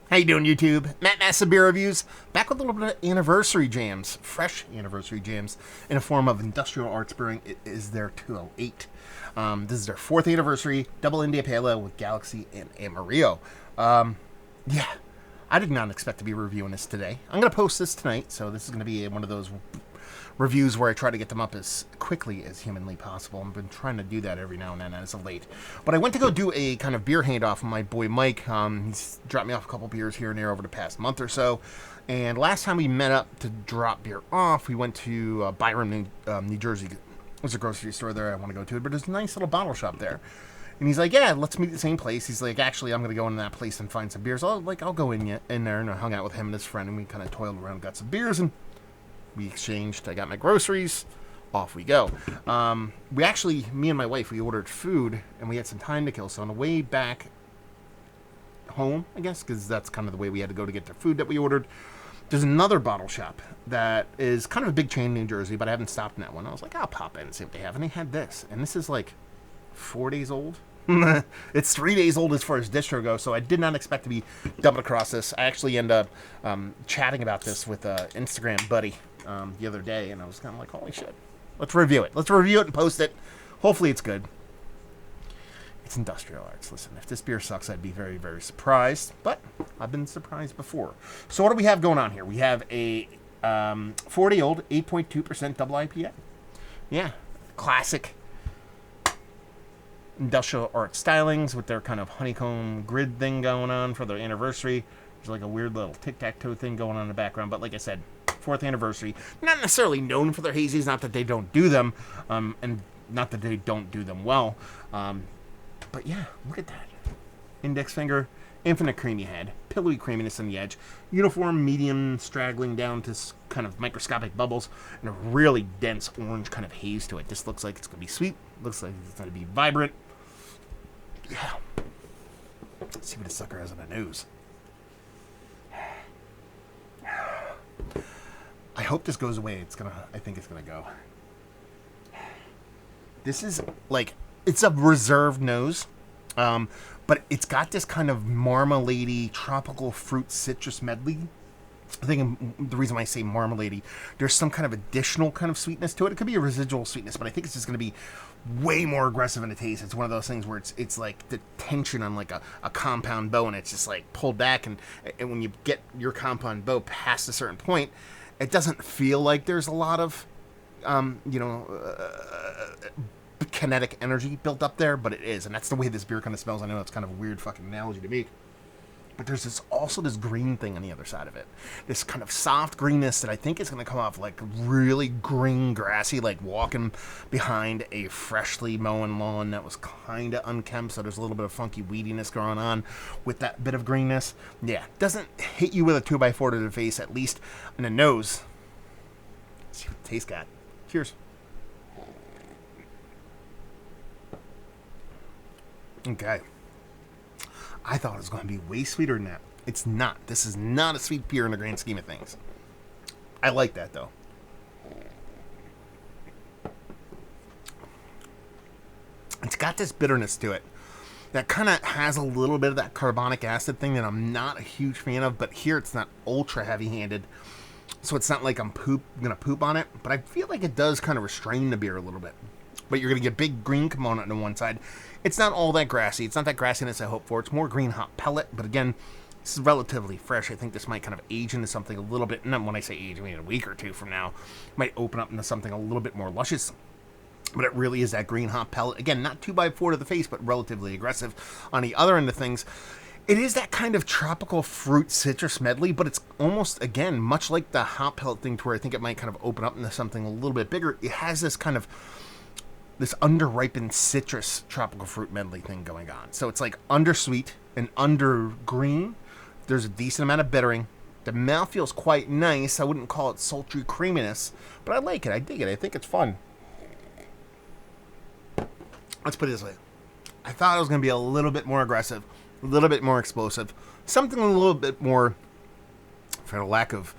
How you doing, YouTube? Matt Massa Beer Reviews, back with a little bit of anniversary jams, fresh anniversary jams, in a form of Industrial Arts Brewing. It is their 208. This is their 4th anniversary, double India Pale Ale with Galaxy and Amarillo. Yeah, I did not expect to be reviewing this today. I'm going to post this tonight, so this is going to be one of those reviews where I try to get them up as quickly as humanly possible. I've been trying to do that every now and then as of late. But I went to go do a kind of beer handoff with my boy Mike. He's dropped me off a couple beers here and there over the past month or so. And last time we met up to drop beer off, we went to Byron, New Jersey. There's a grocery store there I want to go to, but there's a nice little bottle shop there. And he's like, yeah, let's meet at the same place. He's like, actually, I'm going to go into that place and find some beers. I'll go in there, and I hung out with him and his friend, and we kind of toiled around, got some beers, and we exchanged. I got my groceries. Off we go. Me and my wife, we ordered food, and we had some time to kill. So on the way back home, I guess, because that's kind of the way we had to go to get the food that we ordered, there's another bottle shop that is kind of a big chain in New Jersey, but I haven't stopped in that one. I was like, I'll pop in and see what they have. And they had this. And this is like 4 days old. It's 3 days old as far as distro goes, so I did not expect to be dumping across this. I actually ended up chatting about this with an Instagram buddy the other day, and I was kind of like, holy shit. Let's review it. Let's review it and post it. Hopefully it's good. It's Industrial Arts. Listen, if this beer sucks, I'd be very, very surprised, but I've been surprised before. So what do we have going on here? We have a 40-old 8.2% double IPA. Yeah, classic Industrial Arts stylings with their kind of honeycomb grid thing going on for their anniversary. There's like a weird little tic-tac-toe thing going on in the background, but like I said, 4th anniversary. Not necessarily known for their hazies, not that they don't do them, and not that they don't do them well. But yeah, look at that. Index finger, infinite creamy head, pillowy creaminess on the edge, uniform medium straggling down to kind of microscopic bubbles, and a really dense orange kind of haze to it. This looks like it's going to be sweet, looks like it's going to be vibrant. Yeah. Let's see what this sucker has on the nose. I hope this goes away. I think it's gonna go. This is like, it's a reserved nose, but it's got this kind of marmalade-y, tropical fruit citrus medley. I think the reason why I say marmalade-y, there's some kind of additional kind of sweetness to it. It could be a residual sweetness, but I think it's just going to be way more aggressive in the taste. It's one of those things where it's like the tension on like a compound bow, and it's just like pulled back, and when you get your compound bow past a certain point, it doesn't feel like there's a lot of, kinetic energy built up there, but it is, and that's the way this beer kind of smells. I know it's kind of a weird fucking analogy to make. But there's also this green thing on the other side of it. This kind of soft greenness that I think is going to come off like really green, grassy, like walking behind a freshly mown lawn that was kind of unkempt, so there's a little bit of funky weediness going on with that bit of greenness. Yeah, doesn't hit you with a 2x4 to the face, at least in the nose. Let's see what the taste got. Cheers. Okay. I thought it was going to be way sweeter than that. It's not. This is not a sweet beer in the grand scheme of things. I like that, though. It's got this bitterness to it that kind of has a little bit of that carbonic acid thing that I'm not a huge fan of, but here it's not ultra heavy-handed, so it's not like I'm going to poop on it, but I feel like it does kind of restrain the beer a little bit. But you're going to get a big green component on one side. It's not all that grassy. It's not that grassiness I hope for. It's more green hop pellet. But again, this is relatively fresh. I think this might kind of age into something a little bit. And when I say age, I mean a week or two from now. It might open up into something a little bit more luscious. But it really is that green hop pellet. Again, not 2x4 to the face, but relatively aggressive. On the other end of things, it is that kind of tropical fruit citrus medley, but it's almost, again, much like the hop pellet thing to where I think it might kind of open up into something a little bit bigger. It has this kind of this underripened citrus tropical fruit medley thing going on. So it's like undersweet and under green. There's a decent amount of bittering. The mouth feels quite nice. I wouldn't call it sultry creaminess, but I like it. I dig it. I think it's fun. Let's put it this way. I thought it was going to be a little bit more aggressive, a little bit more explosive, something a little bit more, for the lack of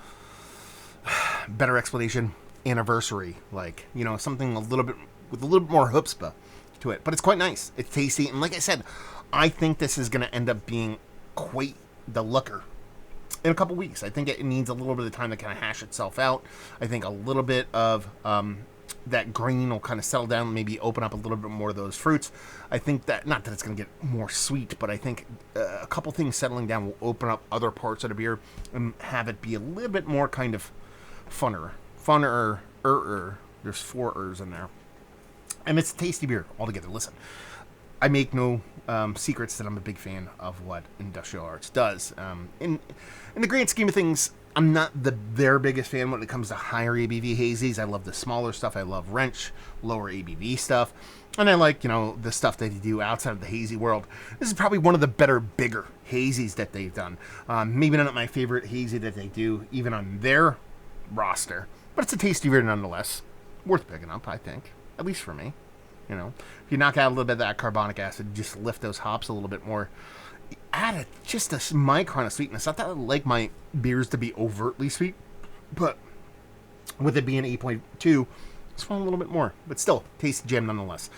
better explanation, anniversary. Like, something a little bit with a little bit more chutzpah to it. But it's quite nice. It's tasty. And like I said, I think this is going to end up being quite the looker in a couple weeks. I think it needs a little bit of time to kind of hash itself out. I think a little bit of that grain will kind of settle down, maybe open up a little bit more of those fruits. I think that, not that it's going to get more sweet, but I think a couple things settling down will open up other parts of the beer and have it be a little bit more kind of funner. There's 4 ers in there. And it's a tasty beer altogether. Listen, I make no secrets that I'm a big fan of what Industrial Arts does. In the grand scheme of things, I'm not their biggest fan when it comes to higher ABV hazies. I love the smaller stuff. I love wrench, lower ABV stuff. And I like, the stuff that they do outside of the hazy world. This is probably one of the better, bigger hazies that they've done. Maybe not my favorite hazy that they do, even on their roster. But it's a tasty beer nonetheless. Worth picking up, I think. At least for me. If you knock out a little bit of that carbonic acid, just lift those hops a little bit more. Add just a micron of sweetness. Not that I like my beers to be overtly sweet, but with it being 8.2, it's one a little bit more. But still, tasty gem nonetheless.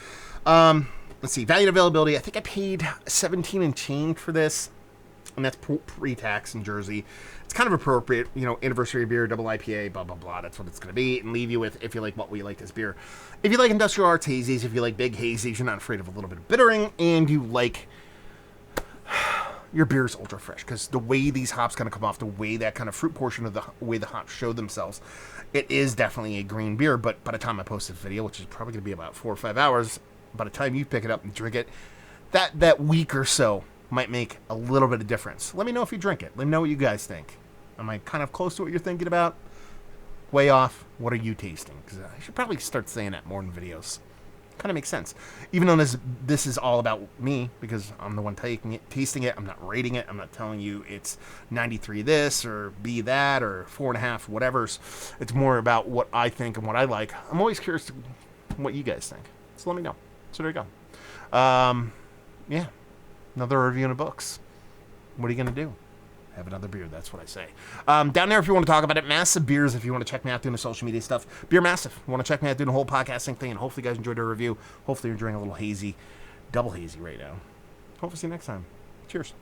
Let's see. Value and availability. I think I paid 17 and change for this. And that's pre-tax in Jersey. It's kind of appropriate, anniversary beer, double IPA, blah, blah, blah. That's what it's going to be. And leave you with, if you like what we like this beer. If you like Industrial Arts hazies, if you like big hazies, you're not afraid of a little bit of bittering, and you like your beer is ultra fresh. Because the way these hops kind of come off, the way that kind of fruit portion of the way the hops show themselves, it is definitely a green beer. But by the time I post this video, which is probably going to be about 4 or 5 hours, by the time you pick it up and drink it, that week or so might make a little bit of difference. Let me know if you drink it. Let me know what you guys think. Am I kind of close to what you're thinking about? Way off? What are you tasting? Because I should probably start saying that more in videos. Kind of makes sense. Even though this is all about me, because I'm the one tasting it. I'm not rating it. I'm not telling you it's 93 this or B that or 4.5 whatever's. It's more about what I think and what I like. I'm always curious to what you guys think. So let me know. So there you go. Yeah. Another review in the books. What are you going to do? Have another beer. That's what I say. Down there, if you want to talk about it, Massive Beers, if you want to check me out doing the social media stuff. Beer Massive. If you want to check me out doing the whole podcasting thing, and hopefully you guys enjoyed the review. Hopefully you're enjoying a little hazy, double hazy right now. Hopefully see you next time. Cheers.